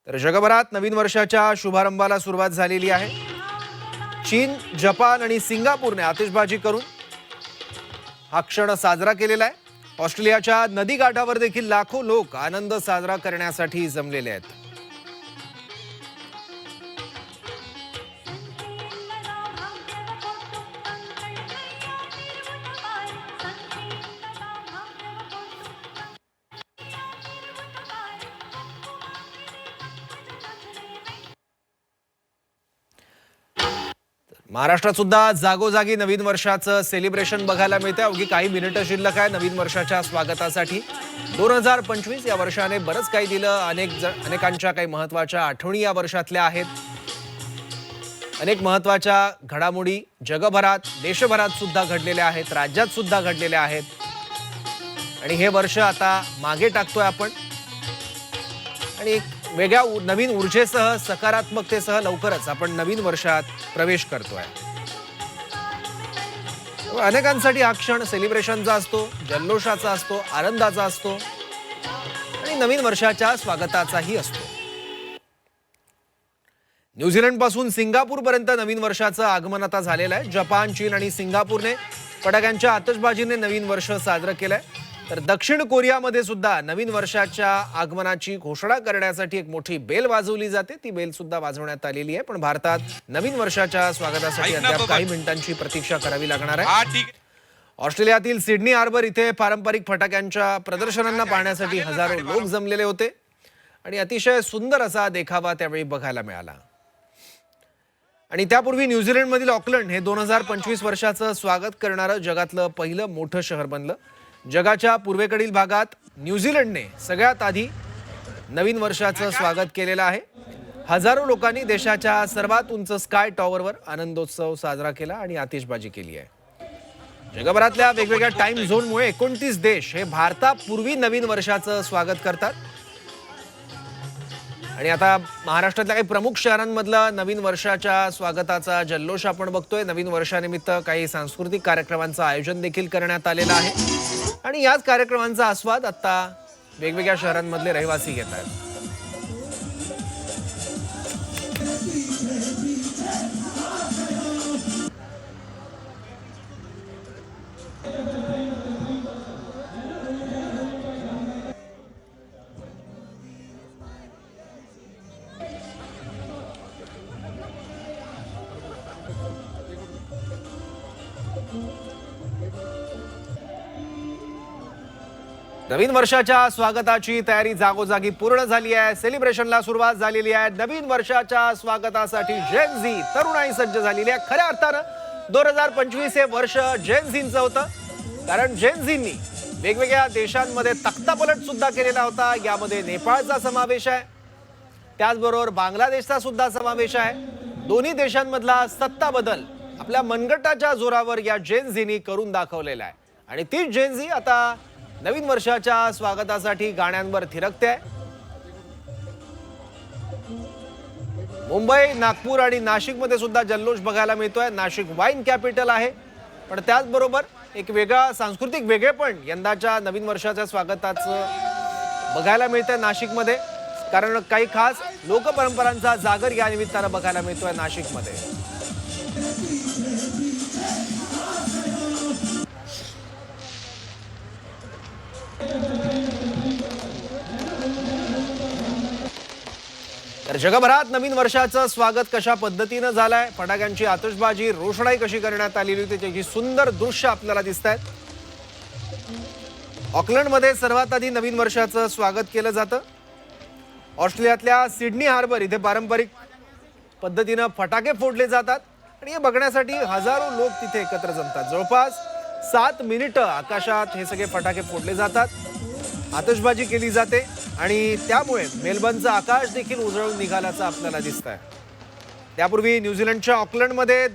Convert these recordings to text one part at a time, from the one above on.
तर जगभरात नवीन वर्षाच्या शुभारंभाला सुरुवात झालेली आहे। चीन, जपान आणि सिंगापूरने आतिषबाजी करून हा क्षण साजरा केलेला आहे। ऑस्ट्रेलियाच्या नदी काठावर देखील लाखो लोक आनंद साजरा करण्यासाठी जमलेले आहेत। महाराष्ट्रात सुद्धा जागोजागी नवीन वर्षाचं सेलिब्रेशन बघायला मिळते। अवघी काही मिनिटं शिल्लक आहे नवीन वर्षाच्या स्वागतासाठी। 2025 या वर्षाने बरंच काही दिलं। अनेकांच्या काही महत्त्वाच्या आठवणी या वर्षातल्या आहेत। अनेक महत्त्वाच्या घडामोडी जगभरात, देशभरात सुद्धा घडलेल्या आहेत, राज्यात सुद्धा घडलेल्या आहेत। आणि हे वर्ष आता मागे टाकतोय आपण आणि एक वेगळ्या नवीन ऊर्जेसह, सकारात्मकतेसह लवकरच आपण नवीन वर्षात प्रवेश करतोय। अनेकांसाठी हा क्षण सेलिब्रेशनचा असतो, जल्लोषाचा असतो, आनंदाचा असतो आणि नवीन वर्षाच्या स्वागताचाही असतो। न्यूझीलंड पासून सिंगापूर पर्यंत नवीन वर्षाचं आगमन आता झालेलं आहे। जपान, चीन आणि सिंगापूरने फटाक्यांच्या आतषबाजीने नवीन वर्ष साजरं केलंय। तर दक्षिण कोरियामध्ये सुद्धा नवीन वर्षाच्या आगमनाची घोषणा करण्यासाठी एक मोठी बेल वाजवली जाते। ती बेल सुद्धा वाजवण्यात आलेली आहे। पण भारतात नवीन वर्षाच्या स्वागतासाठी अद्याप काही मिनिटांची प्रतीक्षा करावी लागणार आहे। ऑस्ट्रेलियातील सिडनी हार्बर इथे पारंपरिक फटाक्यांच्या प्रदर्शनांना पाहण्यासाठी हजारो लोक जमलेले होते आणि अतिशय सुंदर असा देखावा त्यावेळी बघायला मिळाला। आणि त्यापूर्वी न्यूझीलंडमधील ऑकलंड हे 2025 वर्षाचं स्वागत करणारं जगातलं पहिलं मोठं शहर बनलं। जगाच्या पूर्वेकडील भागात न्यूझीलंडने सगळ्यात आधी नवीन वर्षाचं स्वागत केलेलं आहे। हजारो लोकांनी देशाच्या सर्वात उंच स्काय टॉवरवर आनंदोत्सव साजरा केला आणि आतिषबाजी केली आहे। जगभरातल्या वेगवेगळ्या टाइम झोनमुळे 29 देश हे भारतापूर्वी नवीन वर्षाचं स्वागत करतात। आणि आता महाराष्ट्रातल्या काही प्रमुख शहरांमधला नवीन वर्षाच्या स्वागताचा जल्लोष आपण बघतोय। नवीन वर्षानिमित्त काही सांस्कृतिक कार्यक्रमांचं आयोजन देखील करण्यात आलेलं आहे आणि याच कार्यक्रमांचा आस्वाद आता वेगवेगळ्या शहरांमधले रहिवासी घेत आहेत। नवीन वर्षाच्या स्वागताची तयारी जागोजागी पूर्ण झाली आहे। सेलिब्रेशनला सुरुवात झालेली आहे। नवीन वर्षाच्या स्वागतासाठी जेन झी तरुणाई सज्ज झालेली आहे। खऱ्या अर्थानं 2025 हे वर्ष जेन झींचं होतं, कारण जेन झींनी वेगवेगळ्या देशांमध्ये तख्तापलट सुद्धा केलेला होता। यामध्ये नेपाळचा समावेश आहे, त्याचबरोबर बांगलादेशचा सुद्धा समावेश आहे। दोन्ही देशांमधला सत्ता बदल आपल्या मनगटाच्या जोरावर या जेन झींनी करून दाखवलेला आहे आणि तीच जेन झी आता नवीन वर्षाच्या स्वागतासाठी गाण्यांवर थिरकते आहे। मुंबई, नागपूर आणि नाशिकमध्ये सुद्धा जल्लोष बघायला मिळतोय। नाशिक वाईन कॅपिटल आहे, पण त्याचबरोबर एक वेगळा सांस्कृतिक वेगळेपण यंदाच्या नवीन वर्षाच्या स्वागताचं बघायला मिळतंय नाशिकमध्ये, कारण काही खास लोकपरंपरांचा जागर या निमित्तानं बघायला मिळतोय नाशिकमध्ये। तर जगभरात नवीन वर्षाचं स्वागत कशा पद्धतीनं झालंय, फटाक्यांची आतषबाजी, रोषणाई कशी करण्यात आलेली होती, त्याची सुंदर दृश्य आपल्याला दिसत आहेत। ऑकलंडमध्ये सर्वात आधी नवीन वर्षाचं स्वागत केलं जातं। ऑस्ट्रेलियातल्या सिडनी हार्बर इथे पारंपरिक पद्धतीनं फटाके फोडले जातात आणि हे बघण्यासाठी हजारो लोक तिथे एकत्र जमतात। जवळपास 7 मिनिटं आकाशात हे सगळे फटाके फोडले जातात, आतषबाजी केली जाते आणि त्यामुळे मेलबर्नचं आकाश देखील उजळून निघाल्याचं आपल्याला दिसत आहे। त्यापूर्वी न्यूझीलंडच्या ऑकलंडमध्ये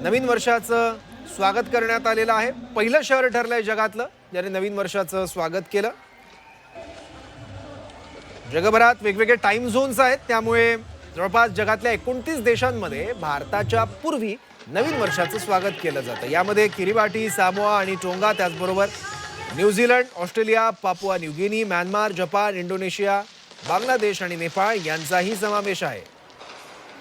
नवीन वर्षाचं स्वागत करण्यात आलेलं आहे। पहिलं शहर ठरलंय जगातलं ज्याने नवीन वर्षाचं स्वागत केलं। जगभरात वेगवेगळे टाइम झोन्स आहेत, त्यामुळे जवळपास जगातल्या 29 देशांमध्ये भारताच्या पूर्वी नवीन वर्षाचं स्वागत केलं जातं। यामध्ये किरिबाटी, सामोआ आणि टोंगा, त्याचबरोबर New Zealand, Australia, Papua New Guinea, Myanmar, Japan, Indonesia, Bangladesh आणि नेपाळ यांचाही समावेश आहे.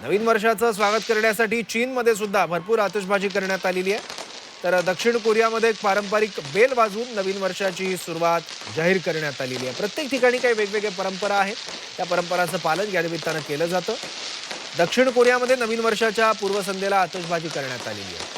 नवीन वर्षाचं स्वागत करण्यासाठी चीनमध्ये सुद्धा भरपूर आतिषबाजी करण्यात आलेली आहे. तर दक्षिण कोरियामध्ये एक पारंपरिक बेल वाजवून नवीन वर्षाची सुरुवात जाहीर करण्यात आलेली आहे. प्रत्येक ठिकाणी काही वेगवेगळ्या परंपरा आहेत. त्या परंपरांचं पालन या निमित्तानं केलं जातं. दक्षिण कोरियामध्ये नवीन वर्षाच्या पूर्वसंध्येला आतिषबाजी करण्यात आलेली आहे.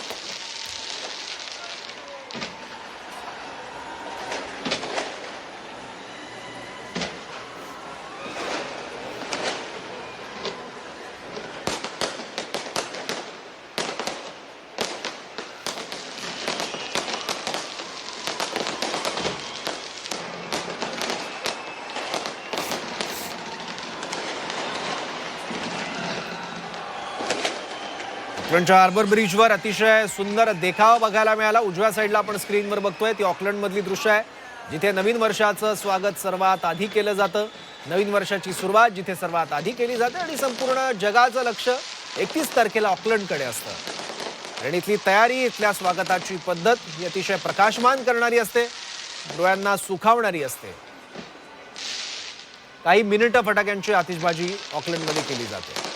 ऑकलंडच्या हार्बर ब्रिजवर अतिशय सुंदर देखावा बघायला मिळाला. उजव्या साईडला आपण स्क्रीनवर बघतोय ती ऑकलंडमधली दृश्य आहे, जिथे नवीन वर्षाचं स्वागत सर्वात आधी केलं जातं. नवीन वर्षाची सुरुवात जिथे सर्वात आधी केली जाते आणि संपूर्ण जगाचं लक्ष 31 तारखेला ऑकलंडकडे असतं. आणि इथली तयारी, इथल्या स्वागताची पद्धत ही अतिशय प्रकाशमान करणारी असते, डोळ्यांना सुखावणारी असते. काही मिनिटं फटाक्यांची आतिषबाजी ऑकलंडमध्ये केली जाते.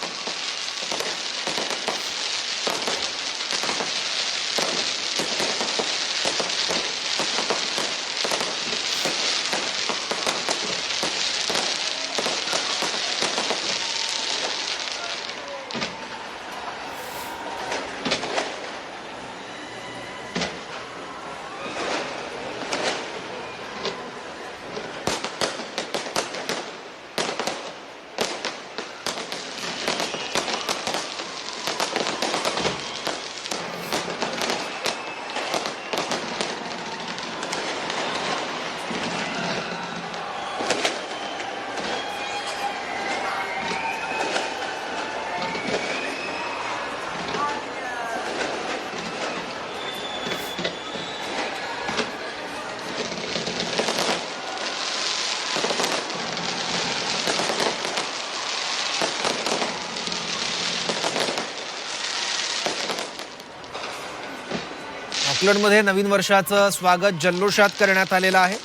ऑकलंडमध्ये नवीन वर्षाचं स्वागत जल्लोषात करण्यात आलेलं आहे.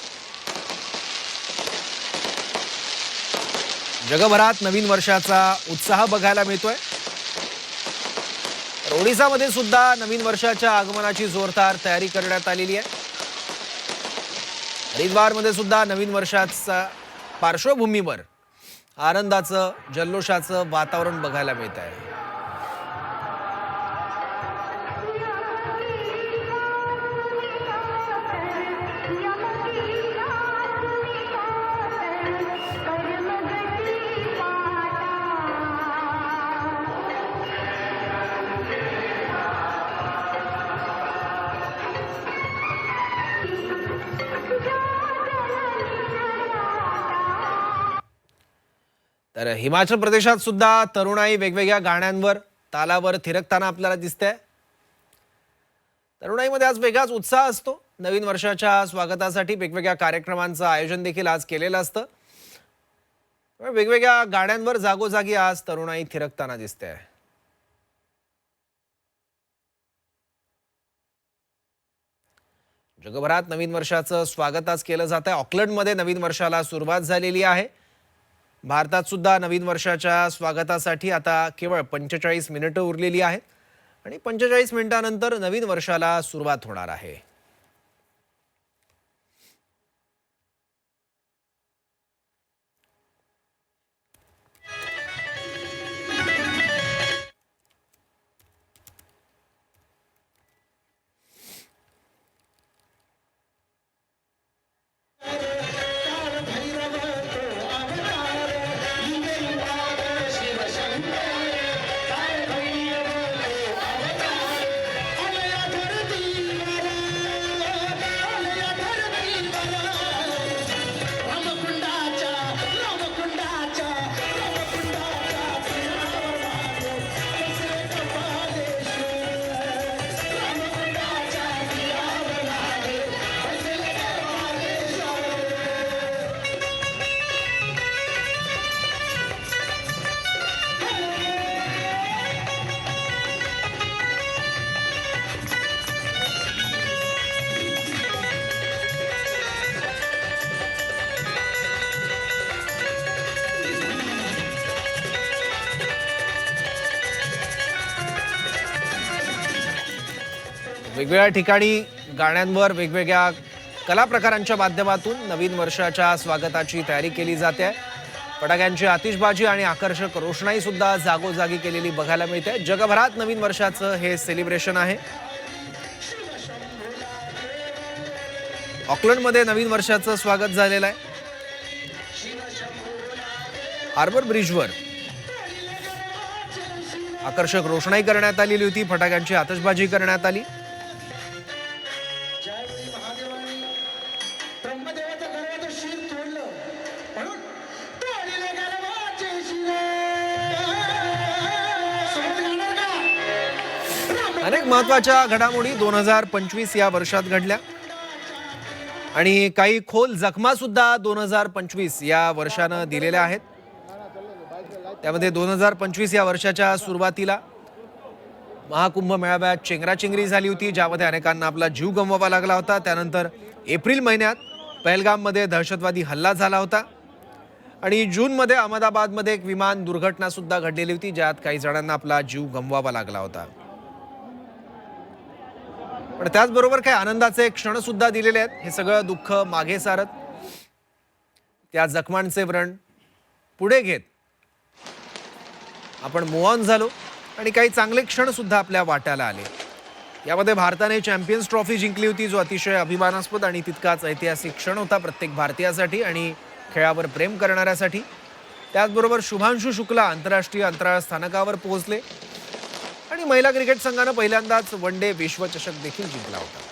जगभरात नवीन वर्षाचा उत्साह बघायला मिळतोय. ओडिसामध्ये सुद्धा नवीन वर्षाच्या आगमनाची जोरदार तयारी करण्यात आलेली आहे. हरिद्वारमध्ये सुद्धा नवीन वर्षाच्या पार्श्वभूमीवर आनंदाचं जल्लोषाचं वातावरण बघायला मिळत आहे. तर हिमाचल प्रदेशात सुद्धा तरुणाई वेगवेगळ्या गाण्यांवर तालावर थिरकताना आपल्याला दिसते. तरुणाईमध्ये आज वेगळाच उत्साह असतो. नवीन वर्षाच्या स्वागतासाठी वेगवेगळ्या कार्यक्रमांचं आयोजन देखील आज केलेलं असतं. वेगवेगळ्या गाण्यांवर जागोजागी आज तरुणाई थिरकताना दिसते. जगभरात नवीन वर्षाचं स्वागत आज केलं जात आहे. ऑकलंडमध्ये नवीन वर्षाला सुरुवात झालेली आहे. भारतात सुद्धा नवीन वर्षाच्या स्वागतासाठी आता केवळ 45 मिनिटं उरलेली आहेत आणि 45 मिनिटांनंतर नवीन वर्षाला सुरुवात होणार आहे. वेगवेगळ्या ठिकाणी गाण्यांवर वेगवेगळ्या कला प्रकारांच्या माध्यमातून नवीन वर्षाच्या स्वागताची तयारी केली जाते. फटाक्यांची आतिषबाजी आणि आकर्षक रोषणाई सुद्धा जागोजागी केलेली बघायला मिळते. जगभरात नवीन वर्षाचं हे सेलिब्रेशन आहे. ऑकलंडमध्ये नवीन वर्षाचं स्वागत झालेलं आहे. हार्बर ब्रिजवर आकर्षक रोषणाई करण्यात आलेली होती. फटाक्यांची आतिषबाजी करण्यात आली. अनेक महत्वाच्या घडामोडी 2025 या वर्षात घडल्या आणि काही खोल जखमा सुद्धा 2025 या वर्षानं दिलेल्या आहेत. त्यामध्ये 2025 या वर्षाच्या सुरुवातीला महाकुंभ मेळाव्यात चेंगराचेंगरी झाली होती, ज्यामध्ये अनेकांना आपला जीव गमवावा लागला होता. त्यानंतर एप्रिल महिन्यात पहलगाममध्ये दहशतवादी हल्ला झाला होता आणि जूनमध्ये अहमदाबादमध्ये एक विमान दुर्घटना सुद्धा घडलेली होती, ज्यात काही जणांना आपला जीव गमवावा लागला होता. पण त्याचबरोबर काही आनंदाचे क्षण सुद्धा दिलेले आहेत. हे सगळं दुःख मागे सारत त्या जखमांचे व्रण पुढे घेत आपण मूव्ह ऑन झालो आणि काही चांगले क्षण सुद्धा आपल्या वाट्याला आले. यामध्ये भारताने चॅम्पियन्स ट्रॉफी जिंकली होती, जो अतिशय अभिमानास्पद आणि तितकाच ऐतिहासिक क्षण होता प्रत्येक भारतीयासाठी आणि खेळावर प्रेम करणाऱ्यासाठी. त्याचबरोबर शुभांशु शुक्ला आंतरराष्ट्रीय अंतराळ स्थानकावर पोहोचले आणि महिला क्रिकेट संघानं पहिल्यांदाच वन डे विश्वचषक देखील जिंकला होता.